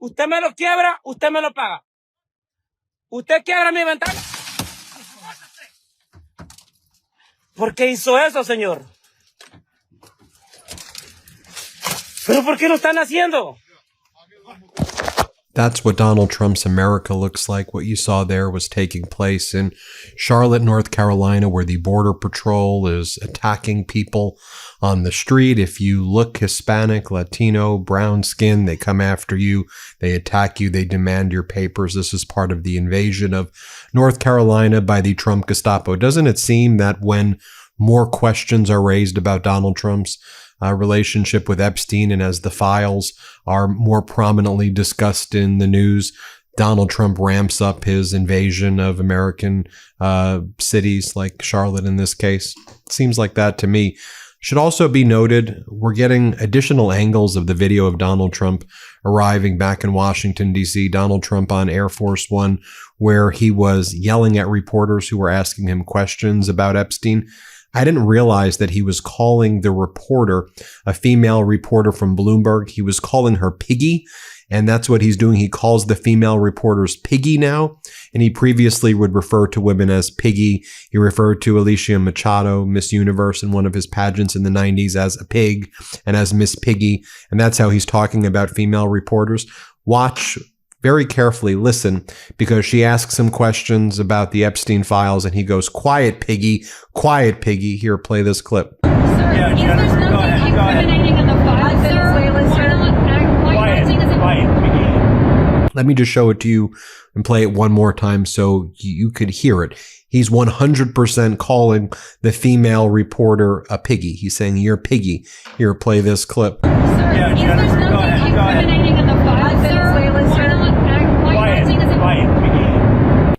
Usted me lo quiebra, usted me lo paga. Usted quiebra mi ventana. ¿Por qué hizo eso, señor? ¿Pero por qué lo están haciendo? That's what Donald Trump's America looks like. What you saw there was taking place in Charlotte, North Carolina, where the Border Patrol is attacking people on the street. If you look Hispanic, Latino, brown skin, they come after you. They attack you. They demand your papers. This is part of the invasion of North Carolina by the Trump Gestapo. Doesn't it seem that when more questions are raised about Donald Trump's relationship with Epstein, and as the files are more prominently discussed in the news, Donald Trump ramps up his invasion of American cities like Charlotte in this case? Seems like that to me. Should also be noted, we're getting additional angles of the video of Donald Trump arriving back in Washington, D.C. Donald Trump on Air Force One, where he was yelling at reporters who were asking him questions about Epstein. I didn't realize that he was calling the reporter, a female reporter from Bloomberg, he was calling her Piggy, and that's what he's doing. He calls the female reporters Piggy now, and he previously would refer to women as Piggy. He referred to Alicia Machado, Miss Universe, in one of his pageants in the 90s as a pig and as Miss Piggy, and that's how he's talking about female reporters. Watch very carefully, listen, because she asks him questions about the Epstein files, and he goes, quiet, Piggy, quiet, Piggy. Here, play this clip. Sir, is there something incriminating in the files, sir? Let me just show it to you and play it one more time so you could hear it. He's 100% calling the female reporter a piggy. He's saying, you're Piggy. Here, play this clip. Sir, is there something incriminating in the files, sir?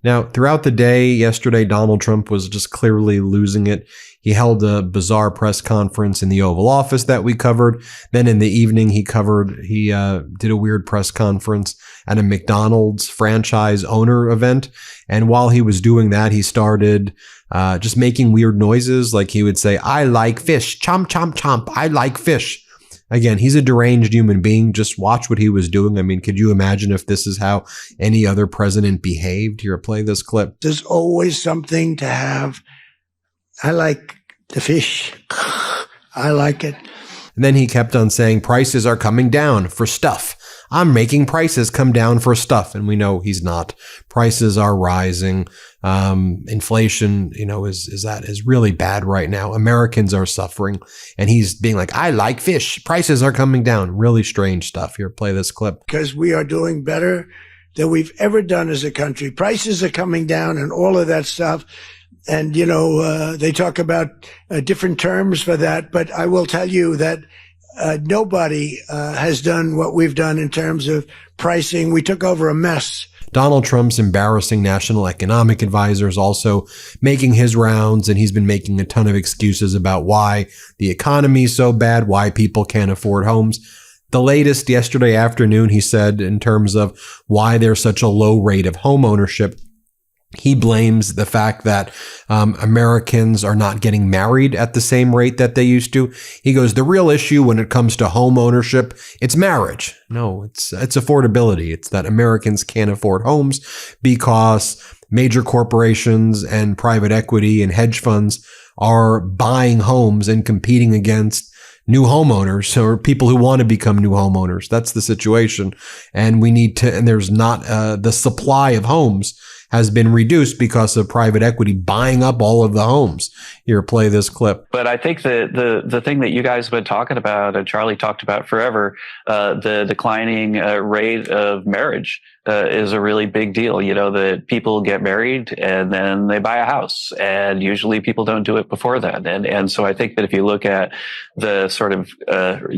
Now, throughout the day yesterday, Donald Trump was just clearly losing it. He held a bizarre press conference in the Oval Office that we covered. Then in the evening, he did a weird press conference at a McDonald's franchise owner event. And while he was doing that, he started just making weird noises. Like he would say, I like fish, chomp, chomp, chomp. I like fish. Again, he's a deranged human being. Just watch what he was doing. I mean, could you imagine if this is how any other president behaved? Here, play this clip. There's always something to have. I like the fish. I like it. And then he kept on saying prices are coming down for stuff. I'm making prices come down for stuff. And we know he's not. Prices are rising. Inflation, is really bad right now. Americans are suffering. And he's being like, I like fish. Prices are coming down. Really strange stuff. Here, play this clip. Because we are doing better than we've ever done as a country. Prices are coming down and all of that stuff. And, they talk about different terms for that. But I will tell you that nobody has done what we've done in terms of pricing. We took over a mess. Donald Trump's embarrassing national economic advisor is also making his rounds, and he's been making a ton of excuses about why the economy is so bad, why people can't afford homes. The latest yesterday afternoon, he said in terms of why there's such a low rate of home ownership, he blames the fact that Americans are not getting married at the same rate that they used to. He goes, the real issue when it comes to home ownership, it's marriage. No, it's affordability. It's that Americans can't afford homes because major corporations and private equity and hedge funds are buying homes and competing against new homeowners or people who want to become new homeowners. That's the situation. And there's not the supply of homes has been reduced because of private equity buying up all of the homes. Here, play this clip. But I think the thing that you guys have been talking about, and Charlie talked about forever, the declining rate of marriage is a really big deal. That people get married and then they buy a house, and usually people don't do it before then. And so I think that if you look at the sort of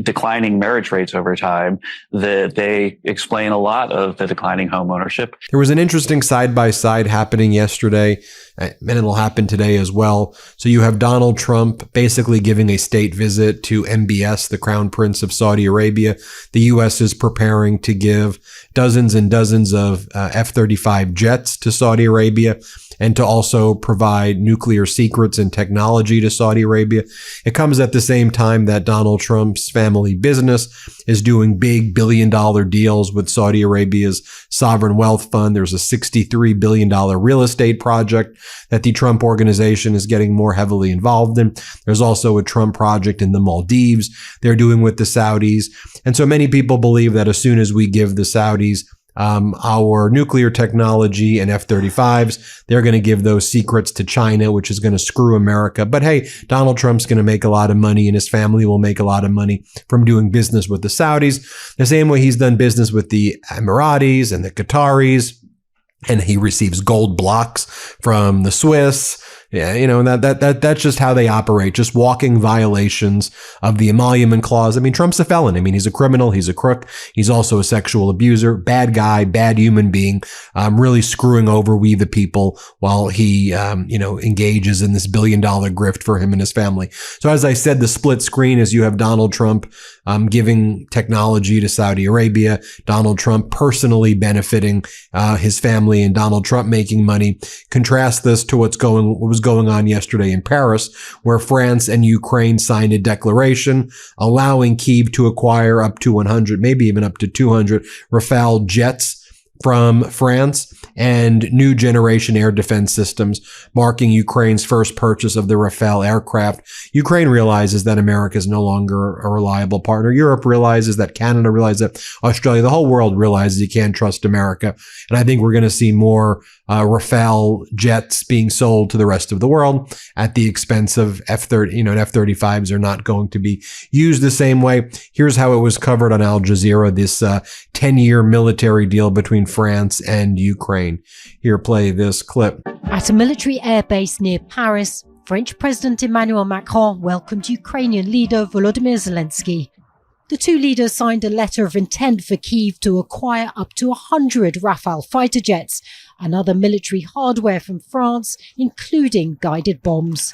declining marriage rates over time, that they explain a lot of the declining home ownership. There was an interesting side-by-side happening yesterday, and it'll happen today as well. So you have Donald Trump basically giving a state visit to MBS, the Crown Prince of Saudi Arabia. The U.S. is preparing to give dozens and dozens of F-35 jets to Saudi Arabia, and to also provide nuclear secrets and technology to Saudi Arabia. It comes at the same time that Donald Trump's family business is doing big billion-dollar deals with Saudi Arabia's sovereign wealth fund. There's a $63 billion real estate project that the Trump organization is getting more heavily involved in. There's also a Trump project in the Maldives they're doing with the Saudis. And so many people believe that as soon as we give the Saudis our nuclear technology and F-35s, they're going to give those secrets to China, which is going to screw America. But hey, Donald Trump's going to make a lot of money and his family will make a lot of money from doing business with the Saudis, the same way he's done business with the Emiratis and the Qataris. And he receives gold blocks from the Swiss. Yeah, you know, that's just how they operate, just walking violations of the emolument clause. I mean, Trump's a felon. I mean, he's a criminal. He's a crook. He's also a sexual abuser, bad guy, bad human being, really screwing over we the people while he, engages in this $1 billion grift for him and his family. So as I said, the split screen is you have Donald Trump giving technology to Saudi Arabia, Donald Trump personally benefiting his family, and Donald Trump making money. Contrast this to what was going on yesterday in Paris, where France and Ukraine signed a declaration allowing Kyiv to acquire up to 100, maybe even up to 200 Rafale jets from France and new generation air defense systems, marking Ukraine's first purchase of the Rafale aircraft. Ukraine realizes that America is no longer a reliable partner. Europe realizes that, Canada realizes that, Australia, the whole world realizes you can't trust America. And I think we're going to see more Rafale jets being sold to the rest of the world at the expense of F-35s are not going to be used the same way. Here's how it was covered on Al Jazeera, this 10-year military deal between France and Ukraine. Here, play this clip. At a military airbase near Paris, French President Emmanuel Macron welcomed Ukrainian leader Volodymyr Zelensky. The two leaders signed a letter of intent for Kyiv to acquire up to 100 Rafale fighter jets and other military hardware from France, including guided bombs.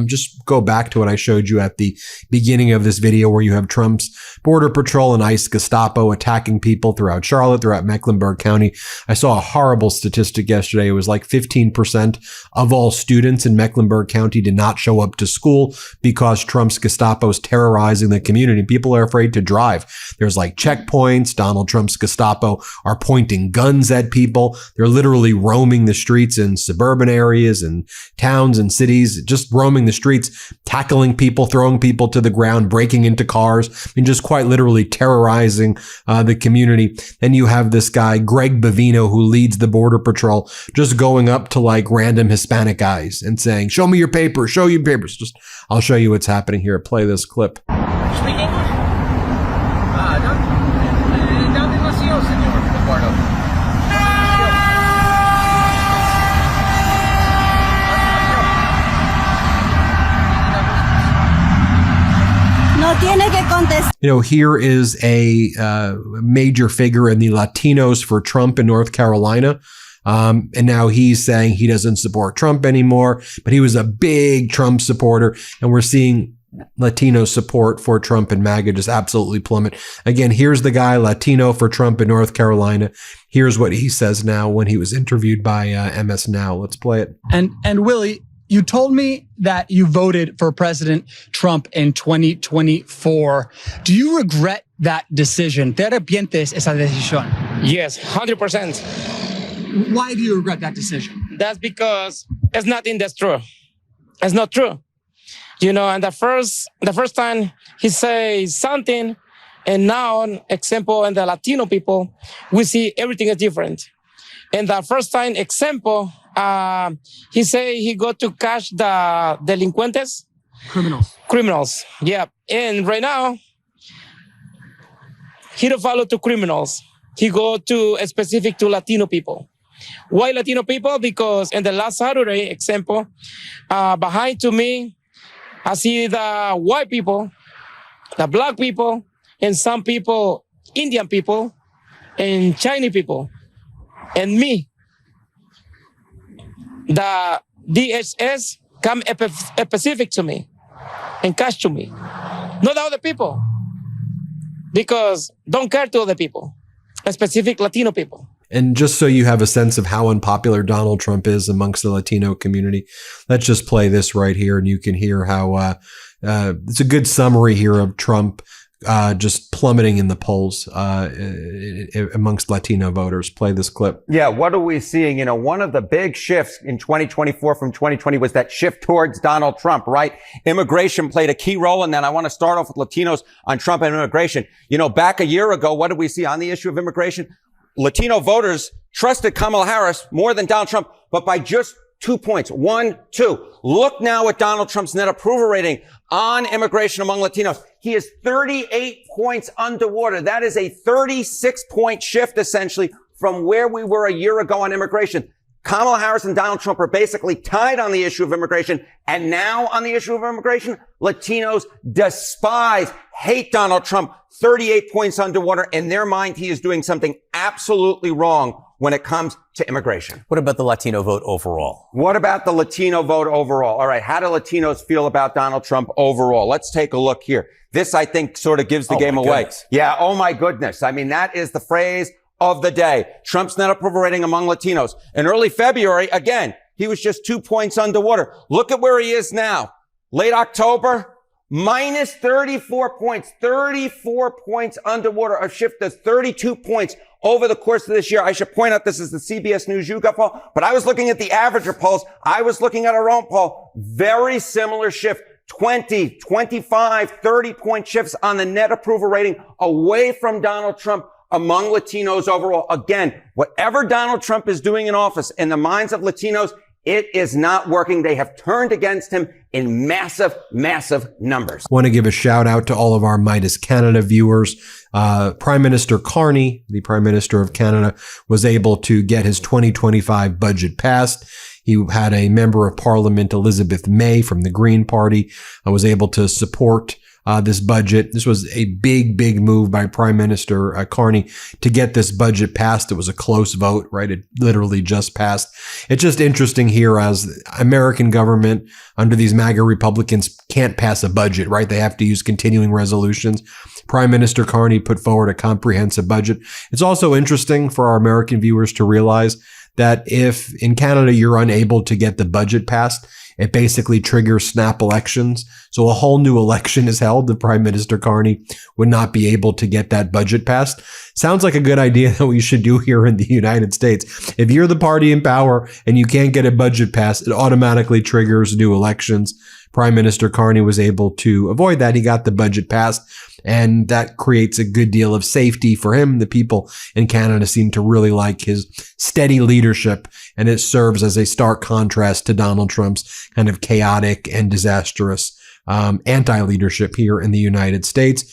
Just go back to what I showed you at the beginning of this video, where you have Trump's Border Patrol and ICE Gestapo attacking people throughout Charlotte, throughout Mecklenburg County. I saw a horrible statistic yesterday. It was like 15% of all students in Mecklenburg County did not show up to school because Trump's Gestapo is terrorizing the community. People are afraid to drive. There's like checkpoints. Donald Trump's Gestapo are pointing guns at people. They're literally roaming the streets in suburban areas and towns and cities, just roaming the streets, tackling people, throwing people to the ground, breaking into cars, and just quite literally terrorizing the community. Then you have this guy, Greg Bavino, who leads the Border Patrol, just going up to like random Hispanic guys and saying, "Show me your papers, show you papers." I'll show you what's happening here. Play this clip. Speak English? No demasiado, señor Eduardo. Here is a major figure in the Latinos for Trump in North Carolina. And now he's saying he doesn't support Trump anymore, but he was a big Trump supporter. And we're seeing Latino support for Trump and MAGA just absolutely plummet. Again, here's the guy, Latino for Trump in North Carolina. Here's what he says now when he was interviewed by MS Now. Let's play it. And Willie, you told me that you voted for President Trump in 2024. Do you regret that decision? ¿Te arrepientes esa decisión? Yes, 100%. Why do you regret that decision? That's because it's nothing that's true. It's not true. You know, and the first time he says something, and now, example, in the Latino people, we see everything is different. And the first time, example, he say he go to catch the delincuentes. Criminals. Yeah. And right now, he don't follow to criminals. He go to specific to Latino people. Why Latino people? Because in the last Saturday, example, behind to me, I see the white people, the black people, and some people, Indian people, and Chinese people, and me. The DHS come specific to me and catch to me, not the other people, because don't care to other people, specific Latino people. And just so you have a sense of how unpopular Donald Trump is amongst the Latino community, let's just play this right here and you can hear how it's a good summary here of Trump just plummeting in the polls amongst Latino voters. Play this clip. Yeah, what are we seeing? You know, one of the big shifts in 2024 from 2020 was that shift towards Donald Trump, right? Immigration played a key role in that. I want to start off with Latinos on Trump and immigration. You know, back a year ago, what did we see on the issue of immigration? Latino voters trusted Kamala Harris more than Donald Trump, but by just 2 points. 1, 2. Look now at Donald Trump's net approval rating on immigration among Latinos. He is 38 points underwater. That is a 36-point shift, essentially, from where we were a year ago on immigration. Kamala Harris and Donald Trump are basically tied on the issue of immigration. And now on the issue of immigration, Latinos despise, hate Donald Trump. 38 points underwater. In their mind, he is doing something absolutely wrong when it comes to immigration. What about the Latino vote overall? What about the Latino vote overall? All right. How do Latinos feel about Donald Trump overall? Let's take a look here. This, I think, sort of gives the game away. Goodness. Yeah. Oh, my goodness. I mean, that is the phrase of the day. Trump's net approval rating among Latinos. In early February, again, he was just 2 points underwater. Look at where he is now. Late October, minus 34 points, 34 points underwater, a shift to 32 points over the course of this year. I should point out this is the CBS News YouGov poll, but I was looking at the averager polls. I was looking at our own poll. Very similar shift. 20, 25, 30-point shifts on the net approval rating away from Donald Trump among Latinos overall. Again, whatever Donald Trump is doing in office, in the minds of Latinos, it is not working. They have turned against him in massive, massive numbers. I want to give a shout out to all of our Meidas Canada viewers. Prime Minister Carney, the Prime Minister of Canada, was able to get his 2025 budget passed. He had a member of Parliament, Elizabeth May from the Green Party, was able to support this budget. This was a big, big move by Prime Minister Carney to get this budget passed. It was a close vote, right? It literally just passed. It's just interesting here as American government under these MAGA Republicans can't pass a budget, right? They have to use continuing resolutions. Prime Minister Carney put forward a comprehensive budget. It's also interesting for our American viewers to realize that if in Canada you're unable to get the budget passed, it basically triggers snap elections. So a whole new election is held. The Prime Minister Carney would not be able to get that budget passed. Sounds like a good idea that we should do here in the United States. If you're the party in power and you can't get a budget passed, it automatically triggers new elections. Prime Minister Carney was able to avoid that. He got the budget passed, and that creates a good deal of safety for him. The people in Canada seem to really like his steady leadership, and it serves as a stark contrast to Donald Trump's kind of chaotic and disastrous anti-leadership here in the United States.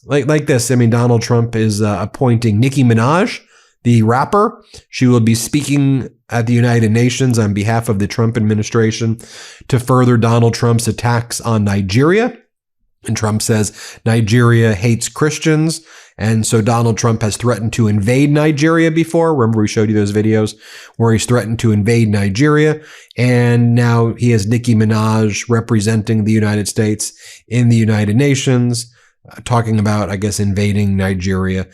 Like this, I mean, Donald Trump is appointing Nicki Minaj, the rapper. She will be speaking at the United Nations on behalf of the Trump administration to further Donald Trump's attacks on Nigeria. And Trump says Nigeria hates Christians. And so Donald Trump has threatened to invade Nigeria before. Remember, we showed you those videos where he's threatened to invade Nigeria. And now he has Nicki Minaj representing the United States in the United Nations, talking about, I guess, invading Nigeria.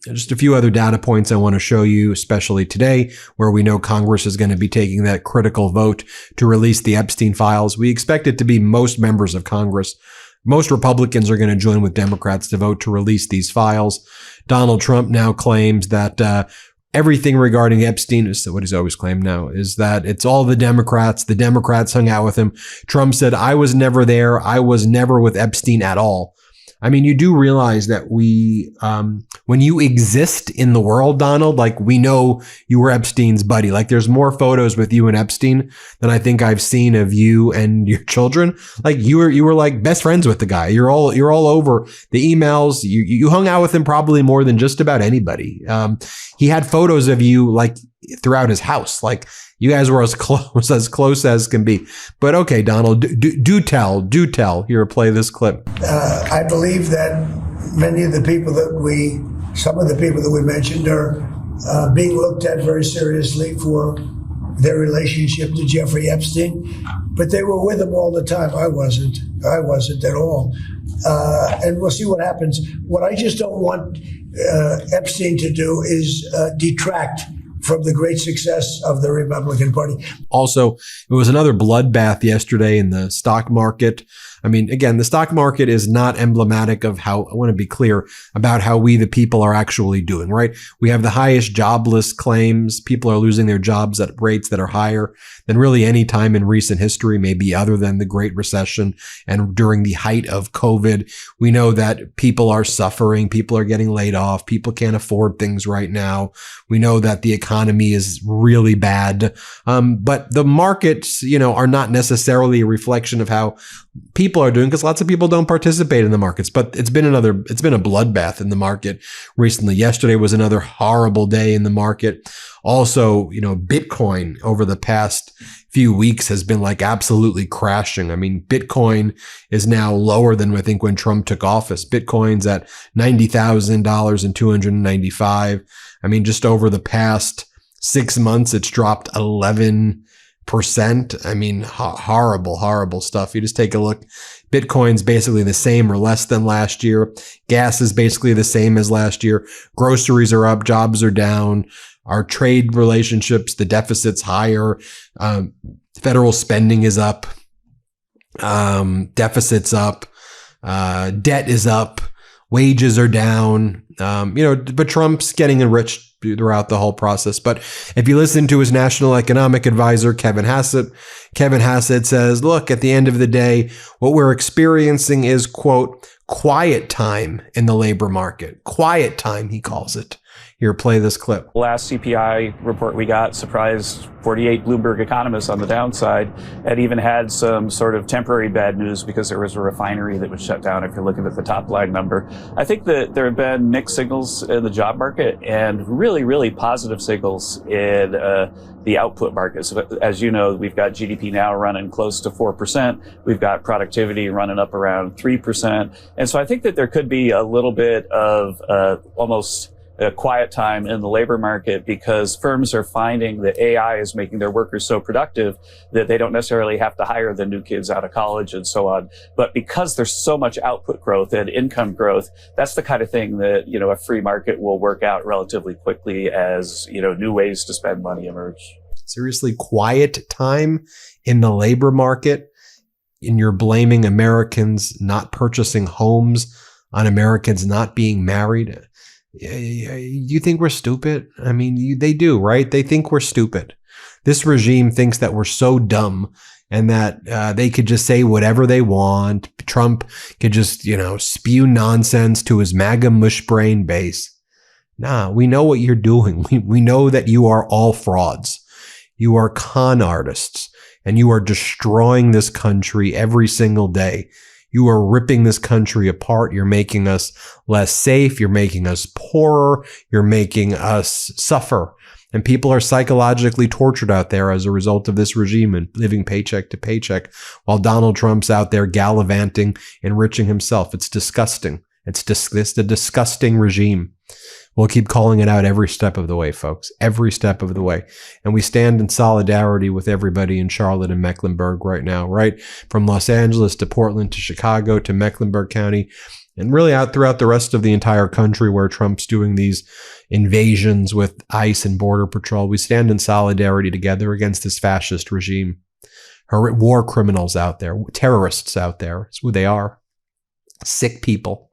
Just a few other data points I want to show you, especially today, where we know Congress is going to be taking that critical vote to release the Epstein files. We expect it to be most members of Congress. Most Republicans are going to join with Democrats to vote to release these files. Donald Trump now claims that everything regarding Epstein is what he's always claimed now, is that it's all the Democrats. The Democrats hung out with him. Trump said, I was never there. I was never with Epstein at all. I mean, you do realize that when you exist in the world, Donald, like we know you were Epstein's buddy. Like there's more photos with you and Epstein than I think I've seen of you and your children. Like you were like best friends with the guy. You're all over the emails. You hung out with him probably more than just about anybody. He had photos of you like throughout his house. Like you guys were as close as can be. But okay, Donald, do tell. Here, play this clip. I believe that some of the people that we mentioned are being looked at very seriously for their relationship to Jeffrey Epstein, but they were with him all the time. I wasn't at all. And we'll see what happens. What I just don't want Epstein to do is detract from the great success of the Republican Party. Also, it was another bloodbath yesterday in the stock market. I mean, again, the stock market is not emblematic of how, I want to be clear about how we, the people, are actually doing, right? We have the highest jobless claims. People are losing their jobs at rates that are higher than really any time in recent history, maybe other than the Great Recession and during the height of COVID. We know that people are suffering. People are getting laid off. People can't afford things right now. We know that the economy is really bad. But the markets, are not necessarily a reflection of how people are doing, because lots of people don't participate in the markets. But it's been a bloodbath in the market recently. Yesterday was another horrible day in the market. Also, Bitcoin over the past few weeks has been like absolutely crashing. I mean, Bitcoin is now lower than I think when Trump took office. Bitcoin's at $90,000 and $295. I mean, just over the past 6 months, it's dropped 11%. I mean, horrible stuff. You just take a look. Bitcoin's basically the same or less than last year. Gas is basically the same as last year. Groceries are up. Jobs are down. Our trade relationships, the deficit's higher. Federal spending is up. Deficit's up. Debt is up. Wages are down. But Trump's getting enriched throughout the whole process. But if you listen to his national economic advisor, Kevin Hassett says, look, at the end of the day, what we're experiencing is, quote, quiet time in the labor market. Quiet time, he calls it. Here, play this clip. Last CPI report we got surprised 48 Bloomberg economists on the downside, and even had some sort of temporary bad news because there was a refinery that was shut down, if you're looking at the top line number. I think that there have been mixed signals in the job market and really, really positive signals in the output markets. As you know, we've got GDP now running close to 4%. We've got productivity running up around 3%. And so I think that there could be a little bit of almost a quiet time in the labor market, because firms are finding that AI is making their workers so productive that they don't necessarily have to hire the new kids out of college and so on. But because there's so much output growth and income growth, that's the kind of thing that, a free market will work out relatively quickly as, new ways to spend money emerge. Seriously, quiet time in the labor market, and you're blaming Americans not purchasing homes on Americans not being married. You think we're stupid? I mean, they do, right? They think we're stupid. This regime thinks that we're so dumb and that they could just say whatever they want. Trump could just, spew nonsense to his MAGA mush brain base. Nah, we know what you're doing. We know that you are all frauds. You are con artists, and you are destroying this country every single day. You are ripping this country apart. You're making us less safe. You're making us poorer. You're making us suffer. And people are psychologically tortured out there as a result of this regime and living paycheck to paycheck, while Donald Trump's out there gallivanting, enriching himself. It's disgusting. It's a disgusting regime. We'll keep calling it out every step of the way, folks, every step of the way. And we stand in solidarity with everybody in Charlotte and Mecklenburg right now, right? From Los Angeles to Portland to Chicago to Mecklenburg County, and really out throughout the rest of the entire country where Trump's doing these invasions with ICE and Border Patrol. We stand in solidarity together against this fascist regime. War criminals out there, terrorists out there. It's who they are. Sick people.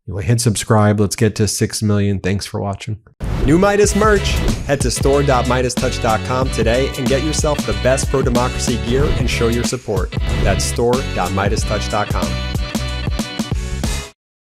Anyway, hit subscribe. Let's get to 6 million. Thanks for watching. New Meidas merch. Head to store.MeidasTouch.com today and get yourself the best pro-democracy gear and show your support. That's store.MeidasTouch.com.